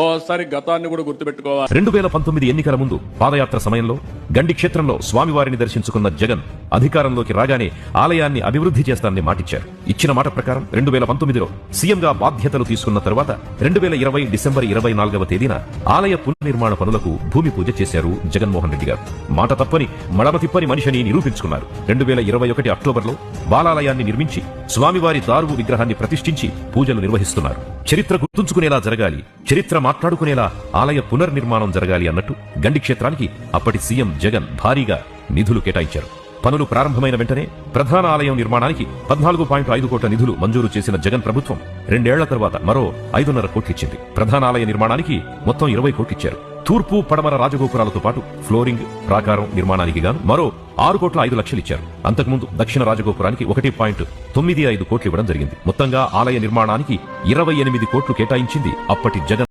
ఓసారి గతాన్ని కూడా గుర్తుపెట్టుకోవాలి. 2019 ఎన్నికల ముందు పాదయాత్ర సమయంలో గండి క్షేత్రంలో స్వామివారిని దర్శించుకున్న జగన్ అధికారంలోకి రాగానే ఆలయాన్ని అభివృద్ధి చేస్తానని మాటిచ్చారు. ఇచ్చిన మాట ప్రకారం 2019లో సీఎంగా బాధ్యతలు తీసుకున్న తర్వాత 2020 డిసెంబర్ 24వ తేదీన ఆలయ పునర్నిర్మాణ పనులకు భూమి పూజ చేశారు జగన్మోహన్ రెడ్డి గారు. మాట తప్పని మడమ తిప్పని మనిషిని నిరూపించుకున్నారు. 2021 అక్టోబర్లో బాలాలయాన్ని నిర్మించి స్వామివారి దారువు విగ్రహాన్ని ప్రతిష్ఠించి పూజలు నిర్వహిస్తున్నారు. చరిత్ర గుర్తుంచుకునేలా జరగాలి, చరిత్ర మాట్లాడుకునేలా ఆలయ పునర్నిర్మాణం జరగాలి అన్నట్టు గండి క్షేత్రానికి అప్పటి సీఎం జగన్ భారీగా నిధులు కేటాయించారు. పనులు ప్రారంభమైన వెంటనే ప్రధాన ఆలయం నిర్మాణానికి 14.5 కోట్ల నిధులు మంజూరు చేసిన జగన్ ప్రభుత్వం 2 ఏళ్ల తర్వాత మరో 5.5 కోట్లిచ్చింది. ప్రధాన ఆలయ నిర్మాణానికి మొత్తం 20 కోట్లిచ్చారు. తూర్పు పడమర రాజగోపురాలతో పాటు ఫ్లోరింగ్ ప్రాకారం నిర్మాణానికి గాను మరో 6,05,00,000 ఇచ్చారు. అంతకుముందు దక్షిణ రాజగోపురానికి 1.95 కోట్లు ఇవ్వడం జరిగింది. మొత్తంగా ఆలయ నిర్మాణానికి 28 కోట్లు కేటాయించింది అప్పటి జగన్